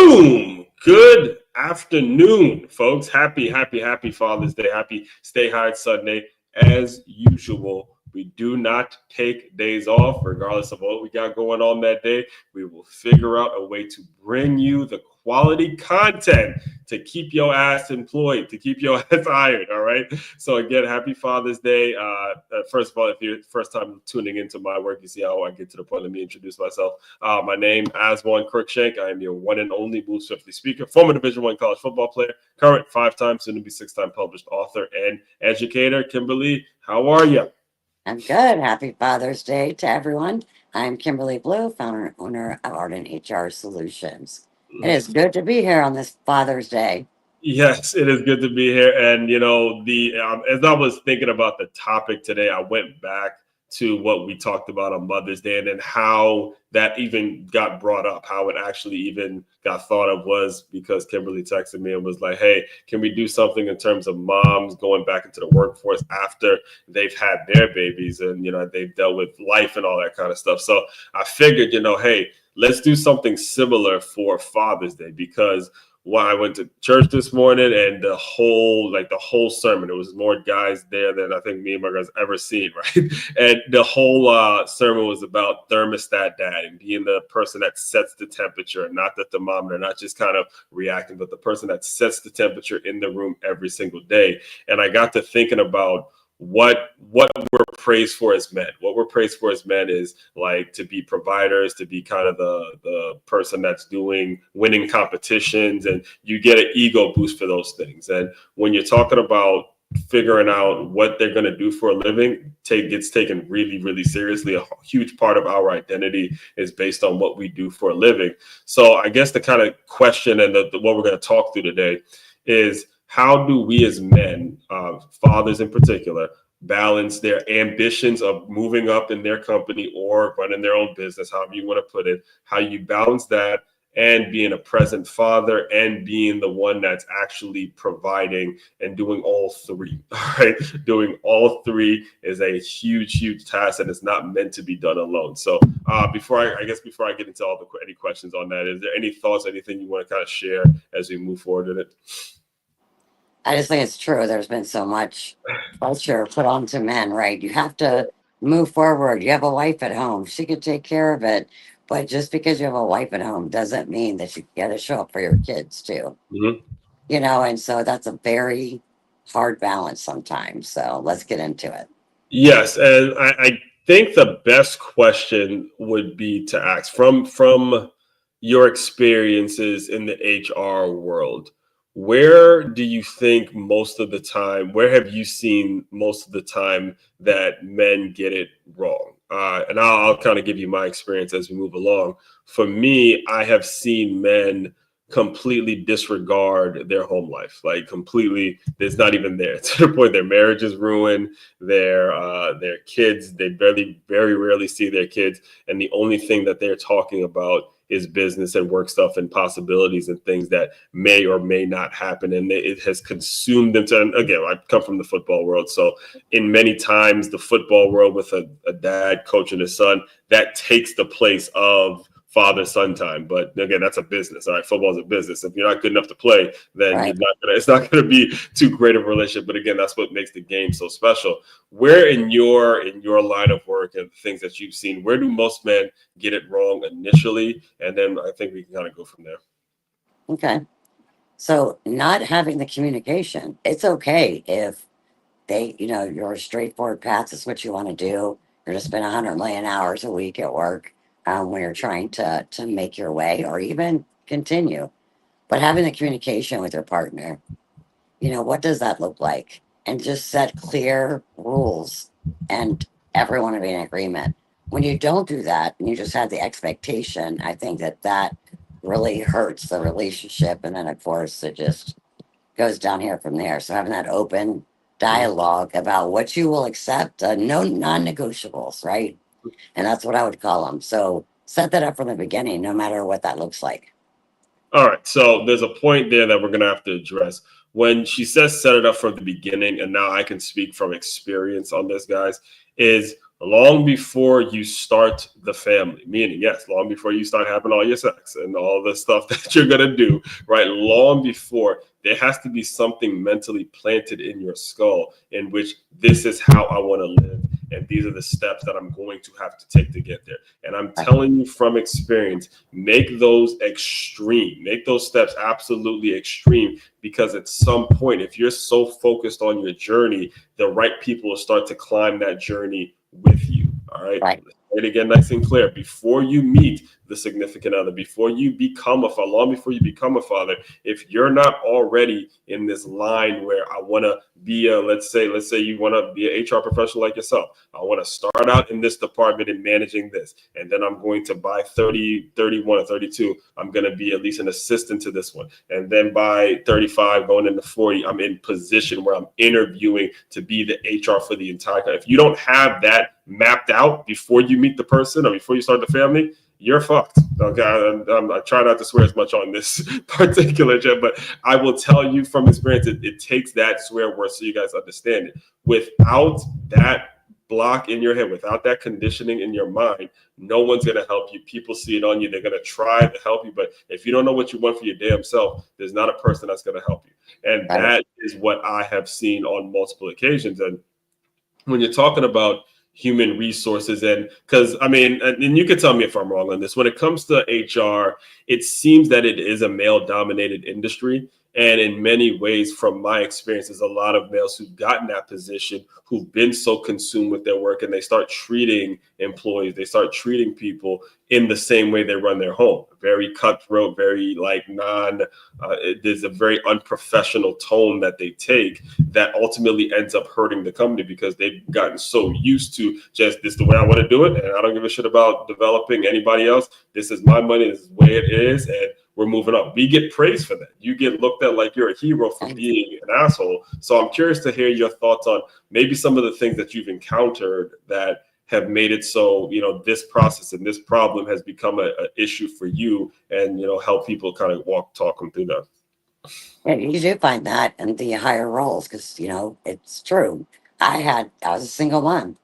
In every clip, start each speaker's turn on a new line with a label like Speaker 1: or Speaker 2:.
Speaker 1: Boom! Good afternoon, folks. Happy Father's Day. Happy Stay Hard Sunday. As usual, we do not take days off, regardless of what we got going on that day. We will figure out a way to bring you the quality content to keep your ass employed, to keep your ass hired, all right? So again, happy Father's Day. First of all, if you're first time tuning into my work, you see how I get to the point. Let me introduce myself. My name, Aswan Crookshank. I am your one and only Move Swiftly speaker, former Division I college football player, current 5-time, soon-to-be 6-time published author and educator. Kimberly, how are you?
Speaker 2: I'm good. Happy Father's Day to everyone. I'm Kimberly Blue, founder and owner of Art and HR Solutions. It is good to be here on this Father's Day.
Speaker 1: Yes, it is good to be here. And, you know, as I was thinking about the topic today, I went back to what we talked about on Mother's Day and then how that even got brought up, how it actually even got thought of was because Kimberly texted me and was like, hey, can we do something in terms of moms going back into the workforce after they've had their babies and, you know, they've dealt with life and all that kind of stuff. So I figured, you know, hey, let's do something similar for Father's Day because I went to church this morning and the whole sermon, it was more guys there than I think me and my guys ever seen, right? And the whole sermon was about thermostat dad and being the person that sets the temperature, not the thermometer, not just kind of reacting, but the person that sets the temperature in the room every single day. And I got to thinking about what we're praised for as men. What we're praised for as men is like to be providers, to be kind of the person that's winning competitions, and you get an ego boost for those things. And when you're talking about figuring out what they're going to do for a living, gets taken really, really seriously. A huge part of our identity is based on what we do for a living. So I guess the kind of question and what we're going to talk through today is, how do we as men, fathers in particular, balance their ambitions of moving up in their company or running their own business, however you want to put it, how you balance that and being a present father and being the one that's actually providing and doing all three, all right? Doing all three is a huge task, and it's not meant to be done alone. So before I get into any questions on that, is there any thoughts, anything you want to kind of share as we move forward in it?
Speaker 2: I just think it's true. There's been so much pressure put onto men, right? You have to move forward. You have a wife at home. She can take care of it. But just because you have a wife at home doesn't mean that you got to show up for your kids too.
Speaker 1: Mm-hmm.
Speaker 2: And so that's a very hard balance sometimes. So let's get into it.
Speaker 1: Yes, and I think the best question would be to ask from your experiences in the HR world. Where do you think most of the time? Where have you seen most of the time that men get it wrong? And I'll kind of give you my experience as we move along. For me, I have seen men completely disregard their home life, like completely. It's not even there to the point their marriage is ruined. Their kids, they very rarely see their kids, and the only thing that they're talking about is business and work stuff and possibilities and things that may or may not happen. And it has consumed them to, and again, I come from the football world. So in many times the football world with a dad coaching his son, that takes the place of father-son time. But again, that's a business. All right. Football is a business. If you're not good enough to play, then
Speaker 2: Right.
Speaker 1: it's not going to be too great of a relationship. But again, that's what makes the game so special. Where in your line of work and things that you've seen, where do most men get it wrong initially? And then I think we can kind of go from there.
Speaker 2: Okay. So not having the communication, it's okay if you're a straightforward path. Is what you want to do. You're going to spend 100 million hours a week at work when you're trying to make your way or even continue. But having the communication with your partner, what does that look like? And just set clear rules and everyone to be in agreement. When you don't do that and you just have the expectation, I think that really hurts the relationship. And then, of course, it just goes down here from there. So having that open dialogue about what you will accept, no non-negotiables, right? And that's what I would call them. So set that up from the beginning, no matter what that looks like.
Speaker 1: All right. So there's a point there that we're going to have to address. When she says set it up from the beginning, and now I can speak from experience on this, guys, is long before you start the family, meaning, yes, long before you start having all your sex and all the stuff that you're going to do, right? Long before, there has to be something mentally planted in your skull in which this is how I want to live. And these are the steps that I'm going to have to take to get there. And I'm telling you from experience, make those extreme, make those steps absolutely extreme, because at some point, if you're so focused on your journey, the right people will start to climb that journey with you. All right.
Speaker 2: Right.
Speaker 1: Say it again, nice and clear. Before you meet the significant other, before you become a father, long before you become a father, if you're not already in this line where I want to be a, let's say you want to be an HR professional like yourself. I want to start out in this department and managing this. And then I'm going to by 30, 31 or 32, I'm going to be at least an assistant to this one. And then by 35, going into 40, I'm in position where I'm interviewing to be the HR for the entire company. If you don't have that mapped out before you meet the person or before you start the family, you're fucked. Okay, I try not to swear as much on this particular job, but I will tell you from experience, it takes that swear word so you guys understand it. Without that block in your head, without that conditioning in your mind, no one's going to help you. People see it on you. They're going to try to help you. But if you don't know what you want for your damn self, there's not a person that's going to help you. And that is what I have seen on multiple occasions. And when you're talking about human resources, and because I mean, and you can tell me if I'm wrong on this, when it comes to HR, it seems that it is a male dominated industry. And in many ways, from my experience, there's a lot of males who've gotten that position, who've been so consumed with their work, and they start treating employees, they start treating people in the same way they run their home. Very cutthroat, very like there's a very unprofessional tone that they take that ultimately ends up hurting the company, because they've gotten so used to just, this is the way I want to do it, and I don't give a shit about developing anybody else. This is my money, this is the way it is, and we're moving up. We get praised for that. You get looked at like you're a hero for being an asshole. So I'm curious to hear your thoughts on maybe some of the things that you've encountered that have made it so, this process and this problem has become an issue for you, and, help people kind of talk them through that.
Speaker 2: And you do find that in the higher roles because, it's true. I was a single mom.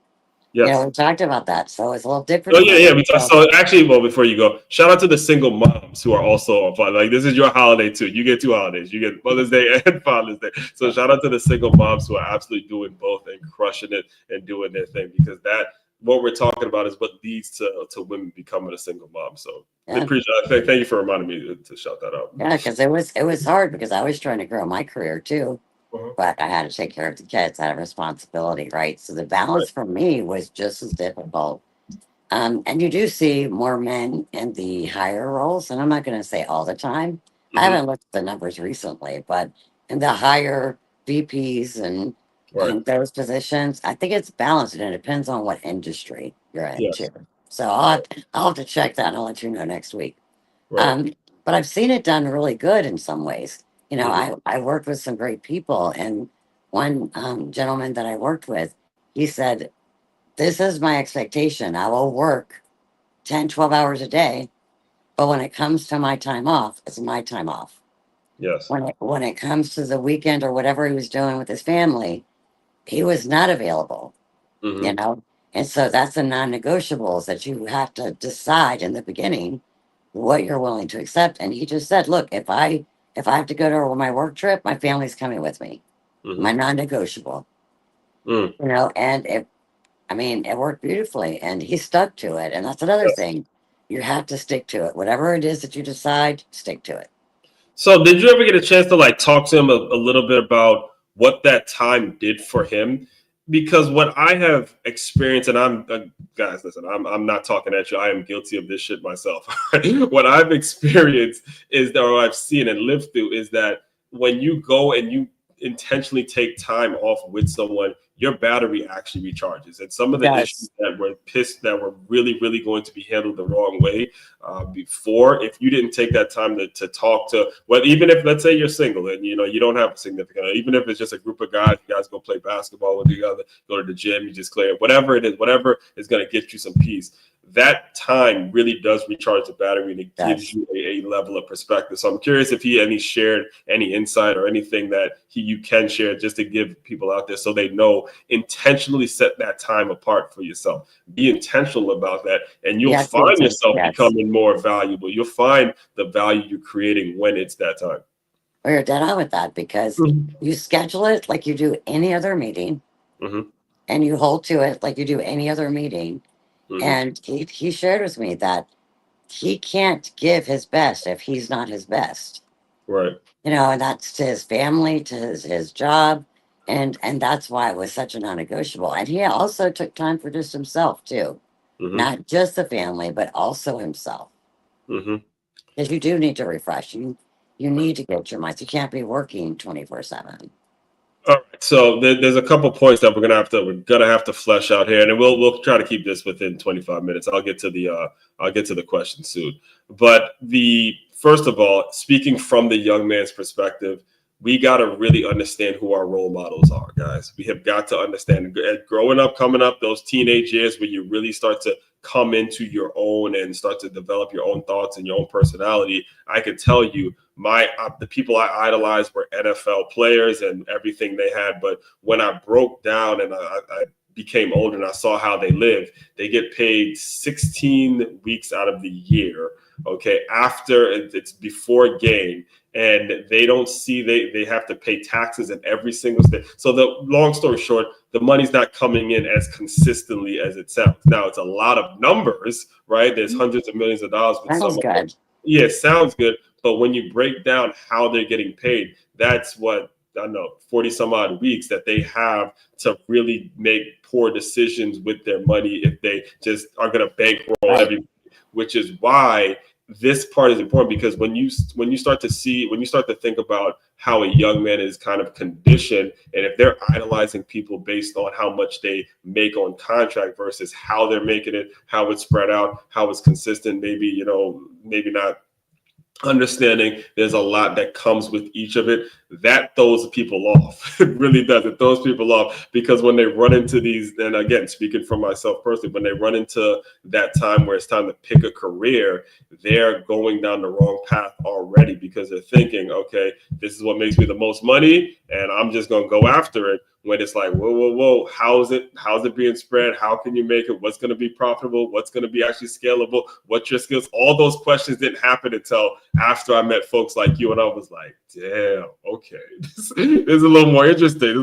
Speaker 1: Yes.
Speaker 2: We talked about that. So it's a little
Speaker 1: Oh
Speaker 2: different.
Speaker 1: yeah. So actually, well, before you go, shout out to the single moms who are also on Father. Like, this is your holiday too. You get two holidays. You get Mother's Day and Father's Day. So shout out to the single moms who are absolutely doing both and crushing it and doing their thing, because that, what we're talking about, is what leads to women becoming a single mom. So I appreciate it. Thank you for reminding me to shout that out.
Speaker 2: Yeah, because it was hard because I was trying to grow my career too. But I had to take care of the kids. I had a responsibility, right? So the balance for me was just as difficult. And you do see more men in the higher roles, and I'm not going to say all the time. I haven't looked at the numbers recently, but in the higher VPs and those positions, I think it's balanced, and it depends on what industry you're in too. So I'll have to check that, and I'll let you know next week. But I've seen it done really good in some ways. I worked with some great people, and one gentleman that I worked with, he said, "This is my expectation. I will work 10, 12 hours a day, but when it comes to my time off, it's my time off."
Speaker 1: Yes.
Speaker 2: When it comes to the weekend or whatever he was doing with his family, he was not available, And so that's the non-negotiables that you have to decide in the beginning what you're willing to accept. And he just said, "Look, if I have to go to my work trip, my family's coming with me. My non-negotiable." And it worked beautifully, and he stuck to it. And that's another thing. You have to stick to it. Whatever it is that you decide, stick to it.
Speaker 1: So did you ever get a chance to talk to him a little bit about what that time did for him? Because what I have experienced, and guys, listen, I'm not talking at you. I am guilty of this shit myself. What I've experienced or I've seen and lived through, is that when you go and you intentionally take time off with someone, your battery actually recharges. And some of the issues that were really, really going to be handled the wrong way before, if you didn't take that time to talk to, even if, let's say you're single and you don't have a significant, even if it's just a group of guys, you guys go play basketball with each other, go to the gym, you just clear whatever it is, whatever is going to get you some peace. that time really does recharge the battery, and it gives
Speaker 2: Yes.
Speaker 1: you a level of perspective. So I'm curious if he shared any insight or anything that you can share just to give people out there so they know, intentionally set that time apart for yourself. Be intentional about that, and you'll
Speaker 2: Yes,
Speaker 1: find
Speaker 2: Jesus.
Speaker 1: yourself
Speaker 2: Yes.
Speaker 1: becoming more valuable. You'll find the value you're creating when it's that time.
Speaker 2: We're dead on with that because you schedule it like you do any other meeting
Speaker 1: Mm-hmm.
Speaker 2: and you hold to it like you do any other meeting.
Speaker 1: Mm-hmm.
Speaker 2: And he shared with me that he can't give his best if he's not his best.
Speaker 1: Right.
Speaker 2: And that's to his family, to his job. And that's why it was such a non-negotiable. And he also took time for just himself too.
Speaker 1: Mm-hmm.
Speaker 2: Not just the family, but also himself.
Speaker 1: Mm-hmm.
Speaker 2: Because you do need to refresh. You need to get your mind. You can't be working 24/7.
Speaker 1: All right, so there's a couple points that we're gonna have to flesh out here, and then we'll try to keep this within 25 minutes. I'll get to the question soon, but the first of all, speaking from the young man's perspective, we got to really understand who our role models are, guys. We have got to understand, growing up, coming up, those teenage years where you really start to come into your own and start to develop your own thoughts and your own personality. I could tell you, the people I idolized were NFL players and everything they had. But when I broke down and I became older and I saw how they live, they get paid 16 weeks out of the year. Okay, after it's before game, and they don't see they have to pay taxes in every single state. So the long story short, the money's not coming in as consistently as it sounds. Now it's a lot of numbers, right? There's hundreds of millions of dollars, but
Speaker 2: Sounds
Speaker 1: some of them,
Speaker 2: good.
Speaker 1: yeah, sounds good. But when you break down how they're getting paid, that's what, I don't know, 40 some odd weeks that they have to really make poor decisions with their money if they just are going to bankroll
Speaker 2: Right.
Speaker 1: every, which is why this part is important, because when you start to think about how a young man is kind of conditioned, and if they're idolizing people based on how much they make on contract versus how they're making it, how it's spread out, how it's consistent, maybe not understanding there's a lot that comes with each of it, that throws people off. It really does. It throws people off, because when they run into these, and again, speaking for myself personally, when they run into that time where it's time to pick a career, they're going down the wrong path already, because they're thinking, okay, this is what makes me the most money and I'm just going to go after it. When it's like, whoa, how's it being spread? How can you make it? What's going to be profitable? What's going to be actually scalable? What's your skills? All those questions didn't happen until after I met folks like you, and I was like, damn, okay, this is a little more interesting.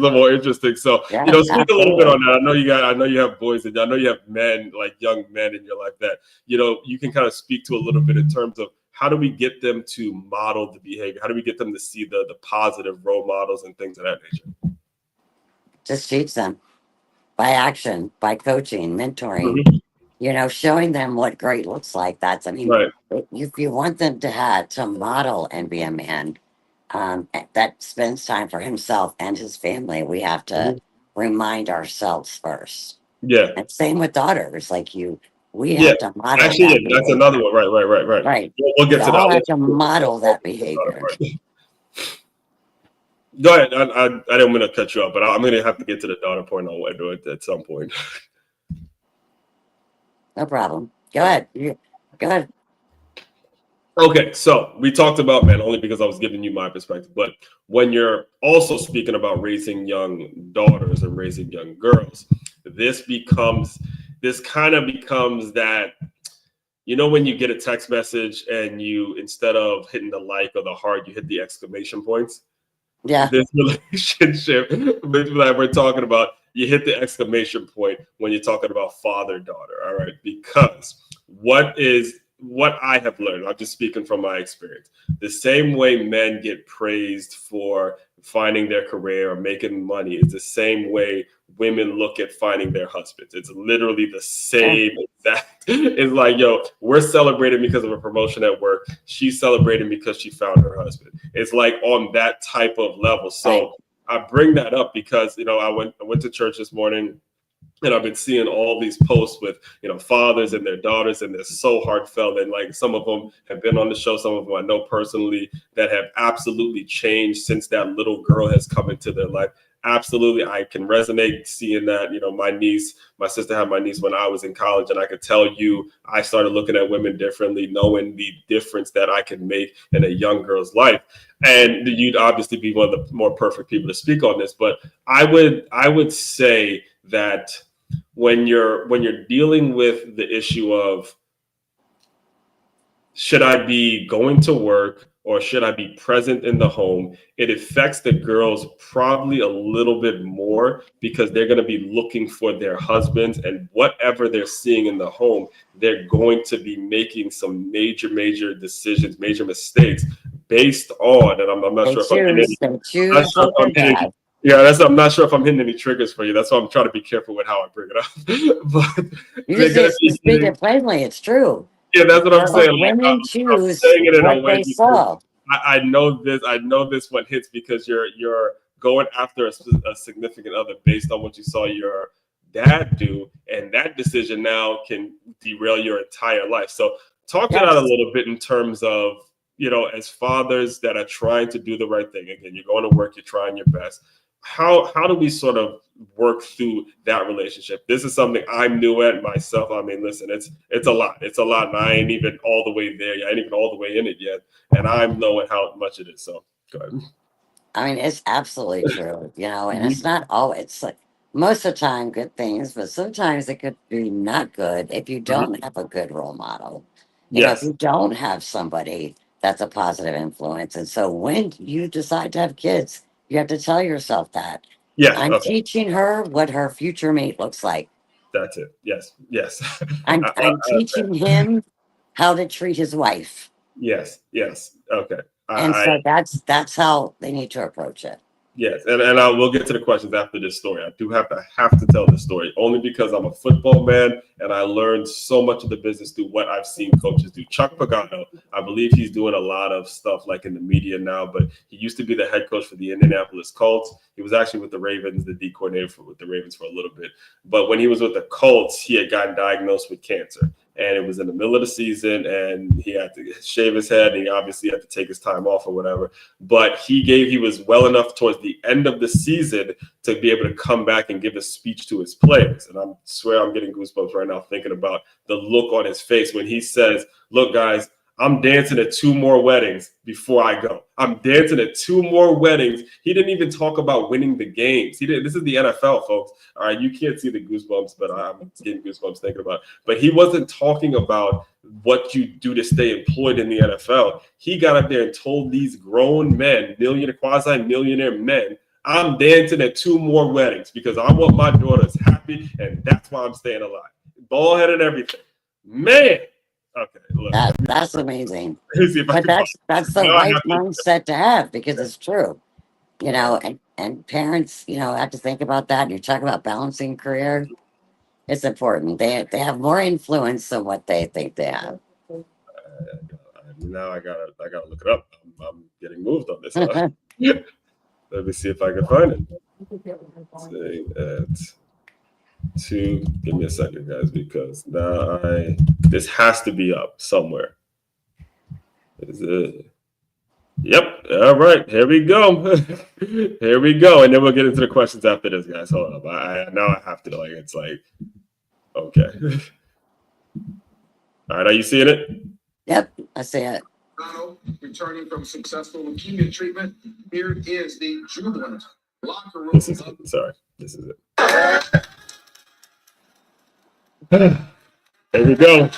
Speaker 1: So,
Speaker 2: Yeah,
Speaker 1: speak a little bit
Speaker 2: absolutely.
Speaker 1: on that. I know you have boys, and I know you have men, like young men in your life that, you can kind of speak to a little bit in terms of how do we get them to model the behavior? How do we get them to see the positive role models and things of that nature?
Speaker 2: Just teach them by action, by coaching, mentoring,
Speaker 1: Mhm.
Speaker 2: showing them what great looks like. I mean,
Speaker 1: Right.
Speaker 2: if you want them to model and be a man that spends time for himself and his family, we have to
Speaker 1: Mhm.
Speaker 2: remind ourselves first.
Speaker 1: Yeah.
Speaker 2: And same with daughters, we
Speaker 1: Yeah.
Speaker 2: have to model
Speaker 1: Actually, yeah,
Speaker 2: that
Speaker 1: that's
Speaker 2: behavior.
Speaker 1: another one. Right.
Speaker 2: Right.
Speaker 1: We'll
Speaker 2: We
Speaker 1: get to that.
Speaker 2: all have to model that behavior.
Speaker 1: Go ahead. I didn't want to cut you off, but I'm going to have to get to the daughter point on what do it at some point.
Speaker 2: No problem. Go ahead. Go ahead.
Speaker 1: Okay, so we talked about men only because I was giving you my perspective, but when you're also speaking about raising young daughters and raising young girls, this kind of becomes that, when you get a text message and you, instead of hitting the like or the heart, you hit the exclamation points.
Speaker 2: Yeah.
Speaker 1: This relationship that we're talking about, you hit the exclamation point when you're talking about father daughter. All right, because what I have learned, I'm just speaking from my experience, the same way men get praised for finding their career or making money is the same way women look at finding their husbands. It's literally the
Speaker 2: Yeah.
Speaker 1: same exact. It's like, yo, we're celebrating because of a promotion at work. She's celebrating because she found her husband. It's like on that type of level.
Speaker 2: Right.
Speaker 1: So I bring that up because, I went to church this morning, and I've been seeing all these posts with, fathers and their daughters, and they're so heartfelt. And like, some of them have been on the show, some of them I know personally, that have absolutely changed since that little girl has come into their life. absolutely, I can resonate seeing that. My sister had my niece when I was in college, and I could tell you, I started looking at women differently, knowing the difference that I can make in a young girl's life. And you'd obviously be one of the more perfect people to speak on this, but I would say that when you're dealing with the issue of, should I be going to work or should I be present in the home? It affects the girls probably a little bit more because they're going to be looking for their husbands, and whatever they're seeing in the home, they're going to be making some major decisions, major mistakes based on, and I'm not
Speaker 2: They
Speaker 1: sure if I'm hitting
Speaker 2: choose,
Speaker 1: any,
Speaker 2: they
Speaker 1: I'm not
Speaker 2: choose
Speaker 1: sure
Speaker 2: what
Speaker 1: if
Speaker 2: their
Speaker 1: I'm hitting,
Speaker 2: dad.
Speaker 1: yeah, I'm not sure if I'm hitting any triggers for you. That's why I'm trying to be careful with how I bring it up. But
Speaker 2: You
Speaker 1: they're
Speaker 2: just
Speaker 1: going
Speaker 2: need
Speaker 1: to
Speaker 2: to
Speaker 1: be
Speaker 2: speak
Speaker 1: hitting,
Speaker 2: it plainly. It's true.
Speaker 1: yeah, that's what I'm saying. Like,
Speaker 2: Women
Speaker 1: I'm
Speaker 2: choose
Speaker 1: saying it in a
Speaker 2: what
Speaker 1: way
Speaker 2: they
Speaker 1: because
Speaker 2: saw.
Speaker 1: I know this. I know this one hits because you're going after a significant other based on what you saw your dad do, and that decision now can derail your entire life. So talk to that a
Speaker 2: Yes.
Speaker 1: little bit in terms of, as fathers that are trying to do the right thing. Again, you're going to work, you're trying your best. How do we sort of work through that relationship? This is something I'm new at myself. I mean, listen, it's a lot. It's a lot, and I ain't even all the way there yet. I ain't even all the way in it yet, and I'm knowing how much it is. So go ahead.
Speaker 2: I mean, it's absolutely true, and
Speaker 1: Mhm.
Speaker 2: it's not all, it's like most of the time good things, but sometimes it could be not good if you
Speaker 1: Mhm.
Speaker 2: don't have a good role model, if
Speaker 1: Yes.
Speaker 2: you don't have somebody that's a positive influence. And so when you decide to have kids, you have to tell yourself that
Speaker 1: Yes.
Speaker 2: I'm
Speaker 1: Okay.
Speaker 2: teaching her what her future mate looks like.
Speaker 1: That's it. Yes. Yes.
Speaker 2: I'm teaching him how to treat his wife.
Speaker 1: yes. Yes. Okay.
Speaker 2: And
Speaker 1: I
Speaker 2: so that's how they need to approach it.
Speaker 1: Yes, and we'll get to the questions after this story. I do have to tell this story only because I'm a football man and I learned so much of the business through what I've seen coaches do. Chuck Pagano, I believe he's doing a lot of stuff like in the media now, but he used to be the head coach for the Indianapolis Colts. He was actually with the Ravens, the D coordinator with the Ravens for a little bit. But when he was with the Colts, he had gotten diagnosed with cancer. And it was in the middle of the season, and he had to shave his head, and he obviously had to take his time off or whatever. But he was well enough towards the end of the season to be able to come back and give a speech to his players. And I swear I'm getting goosebumps right now thinking about the look on his face when he says, "Look, guys, I'm dancing at 2 more weddings before I go. I'm dancing at 2 more weddings." He didn't even talk about winning the games. He did. This is the NFL, folks. All right, you can't see the goosebumps, but I'm getting goosebumps thinking about it. But he wasn't talking about what you do to stay employed in the NFL. He got up there and told these grown men, quasi-millionaire men, "I'm dancing at 2 more weddings because I want my daughters happy, and that's why I'm staying alive." Ball head and everything. Man. Okay, look.
Speaker 2: That's amazing.
Speaker 1: Let me see if I
Speaker 2: But
Speaker 1: can find
Speaker 2: that's
Speaker 1: it.
Speaker 2: the
Speaker 1: Now I
Speaker 2: right
Speaker 1: have to.
Speaker 2: mindset to have because it's true. And parents, have to think about that. You talk about balancing career. It's important. They have more influence than what they think they have.
Speaker 1: Now I gotta look it up. I'm getting moved on this. Let me see if I can find it. Say at 2. Give me a second, guys, because now this has to be up somewhere. Is it? Yep. All right. Here we go. Here we go. And then we'll get into the questions after this, guys. Hold up. Now I have to, like, it's like, okay. All right. Are you seeing it?
Speaker 2: Yep, I see it.
Speaker 3: Returning from successful leukemia treatment, here is the jubilant locker room.
Speaker 1: This is it. Sorry. This is it. Here we go.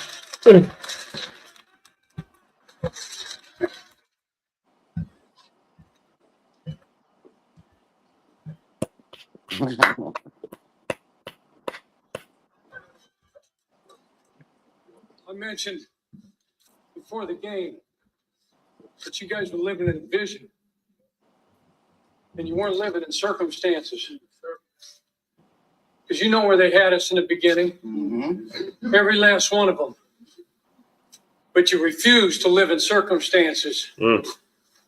Speaker 3: I mentioned before the game that you guys were living in vision and you weren't living in circumstances. Because you know where they had us in the beginning, every last one of them. But you refused to live in circumstances. And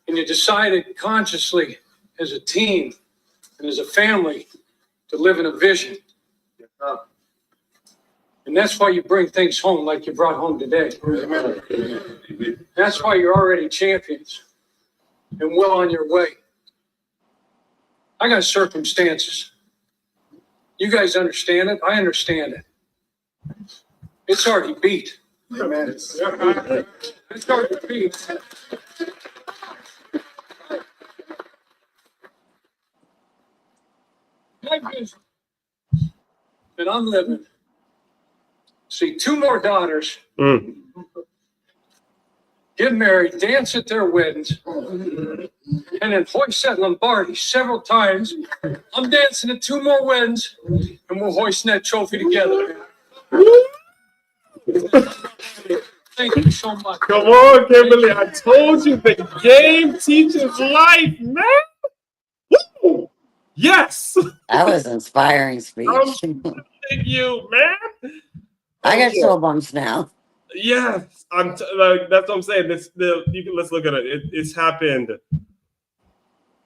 Speaker 3: you decided consciously as a team and as a family to live in a vision. And that's why you bring things home like you brought home today. That's why you're already champions and well on your way. I got circumstances. You guys understand it. I understand it. It's already beat. It's already beat. My vision that I'm living. See 2 more daughters get married, dance at their weddings, and then hoist that Lombardi several times. I'm dancing at 2 more weddings, and we're hoisting that trophy together. Thank you so much.
Speaker 1: Come on, Kimberly. I told you the game teaches life, man. Woo! Yes.
Speaker 2: That was inspiring speech.
Speaker 1: Thank you, man.
Speaker 2: I got chill bumps now.
Speaker 1: Yes, that's what I'm saying. Let's look at it. It's happened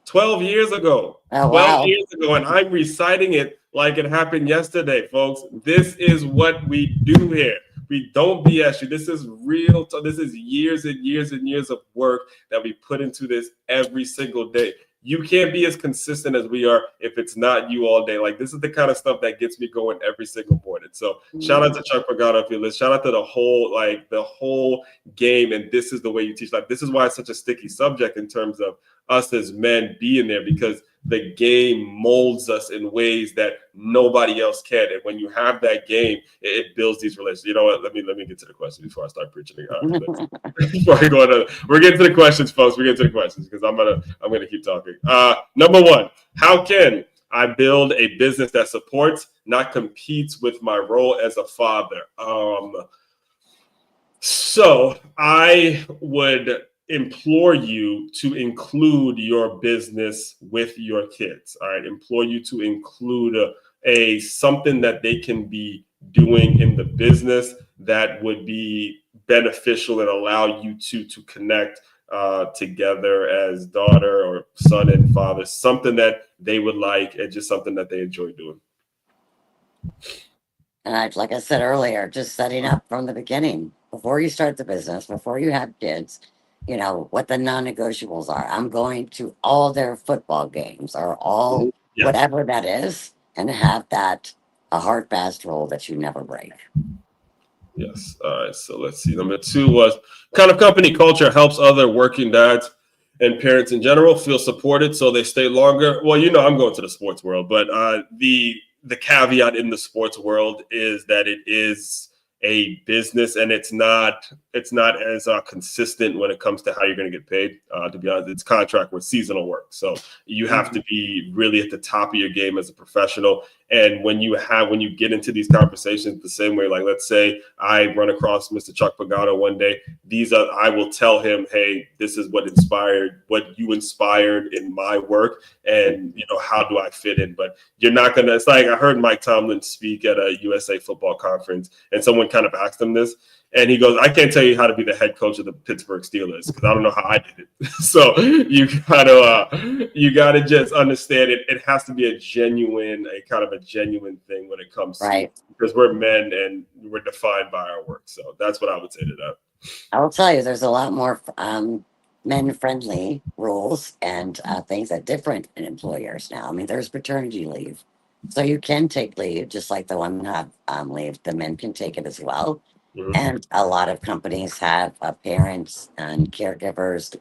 Speaker 1: 12 years ago.
Speaker 2: Oh,
Speaker 1: 12
Speaker 2: wow.
Speaker 1: years ago, and I'm reciting it like it happened yesterday, folks. This is what we do here. We don't BS you. This is real. This is years and years and years of work that we put into this every single day. You can't be as consistent as we are if it's not you all day. Like, this is the kind of stuff that gets me going every single morning. So shout out to Chuck Pagano if you listen. Shout out to the whole game. And this is the way you teach life. This is why it's such a sticky subject in terms of us as men being there, because the game molds us in ways that nobody else can. And when you have that game, it builds these relationships. You know what? Let me get to the question before I start preaching. We're getting to the questions, folks. We're getting to the questions because I'm gonna keep talking. Number 1, how can I build a business that supports, not competes with my role as a father? So I would implore you to include your business with your kids. All right, implore you to include something that they can be doing in the business that would be beneficial and allow you to connect together as daughter or son and father, something that they would like and just something that they enjoy doing.
Speaker 2: And like I said earlier, just setting up from the beginning, before you start the business, before you have kids, you know, what the non-negotiables are. I'm going to all their football games or all whatever that is, and have that a hard, fast rule that you never break.
Speaker 1: Yes. All right. So let's see. Number 2 was kind of company culture helps other working dads and parents in general feel supported so they stay longer. Well, you know, I'm going to the sports world, but the caveat in the sports world is that it is a business and it's not as consistent when it comes to how you're going to get paid. To be honest, it's contract with seasonal work. So you have to be really at the top of your game as a professional. And when you get into these conversations the same way, like let's say I run across Mr. Chuck Pagano one day, I will tell him, hey, this is what you inspired in my work. And, you know, how do I fit in? But you're not going to, it's like I heard Mike Tomlin speak at a USA football conference and someone kind of asked him this. And he goes, I can't tell you how to be the head coach of the Pittsburgh Steelers because I don't know how I did it. So you gotta just understand it. It has to be a genuine thing when it comes to because we're men and we're defined by our work. So that's what I would say to that.
Speaker 2: I will tell you, there's a lot more men-friendly rules and things that different in employers now. I mean, there's paternity leave, so you can take leave just like the women have leave. The men can take it as well. Mm-hmm. And a lot of companies have parents and caregivers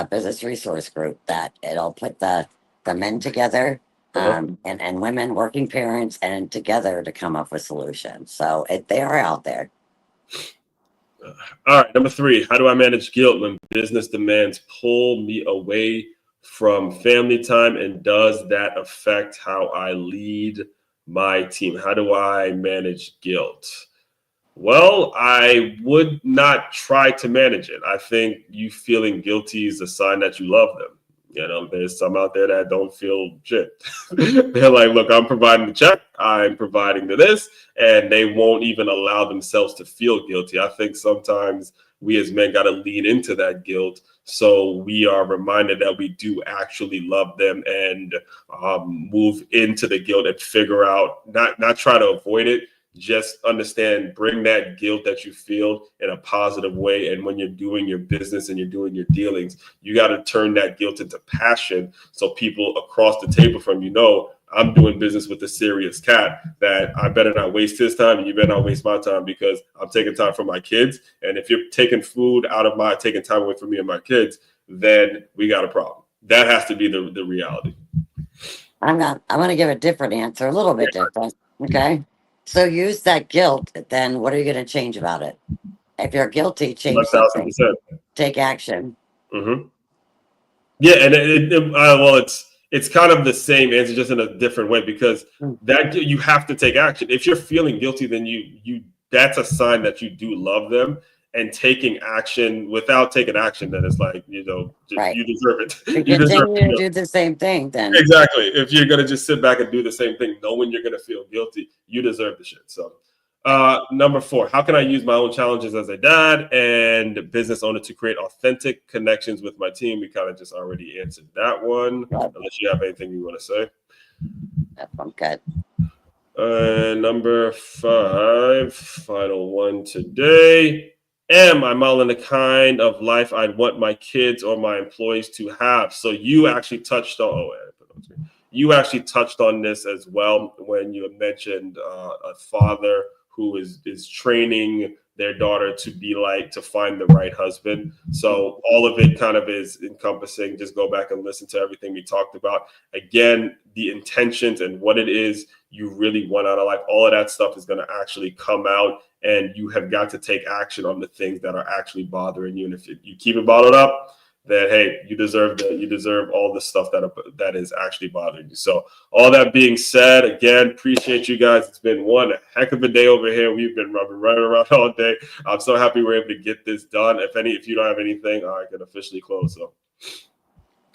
Speaker 2: business resource group that it'll put the men together and women, working parents, and together to come up with solutions. So they are out there.
Speaker 1: All right, number 3, how do I manage guilt when business demands pull me away from family time, and does that affect how I lead my team? How do I manage guilt? Well, I would not try to manage it. I think you feeling guilty is a sign that you love them. You know, there's some out there that don't feel shit. They're like, look, I'm providing the check. I'm providing this. And they won't even allow themselves to feel guilty. I think sometimes we as men got to lean into that guilt. So we are reminded that we do actually love them and move into the guilt and figure out, not try to avoid it. just understand, bring that guilt that you feel in a positive way. And when you're doing your business and you're doing your dealings, you got to turn that guilt into passion. So people across the table from you know, I'm doing business with a serious cat, that I better not waste his time and you better not waste my time, because I'm taking time for my kids. And if you're taking taking time away from me and my kids, then we got a problem. That has to be the reality.
Speaker 2: I'm going to give a different answer, a little bit different. Okay. So use that guilt. Then what are you going to change about it? If you're guilty, change something.
Speaker 1: 1000%.
Speaker 2: Take action.
Speaker 1: Mm-hmm. Yeah, and well, it's kind of the same answer, just in a different way, because that you have to take action. If you're feeling guilty, then you that's a sign that you do love them. And taking action without taking action, then it's like, you know,
Speaker 2: Right.
Speaker 1: you deserve it.
Speaker 2: You
Speaker 1: You deserve
Speaker 2: continue to do the same thing, then.
Speaker 1: Exactly. If you're gonna just sit back and do the same thing, knowing you're gonna feel guilty, you deserve the shit. So, number 4, how can I use my own challenges as a dad and business owner to create authentic connections with my team? We kind of just already answered that one.
Speaker 2: Right.
Speaker 1: Unless you have anything you want to say.
Speaker 2: That one good.
Speaker 1: Number 5, final one today. Am I modeling the kind of life I'd want my kids or my employees to have? So you actually touched on this as well when you mentioned a father who is training their daughter to find the right husband. So all of it kind of is encompassing. Just go back and listen to everything we talked about. Again, the intentions and what it is you really want out of life, all of that stuff is going to actually come out, and you have got to take action on the things that are actually bothering you. And if you keep it bottled up, then hey, you deserve all the stuff that is actually bothering you. So all that being said, again, appreciate you guys. It's been one heck of a day over here. We've been running around all day. I'm so happy we're able to get this done. If you don't have anything, I can officially close. So.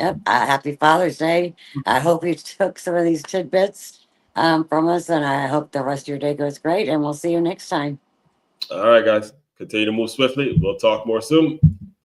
Speaker 2: Yep. Happy Father's Day. I hope you took some of these tidbits from us, and I hope the rest of your day goes great, and we'll see you next time.
Speaker 1: All right, guys. Continue to move swiftly. We'll talk more soon.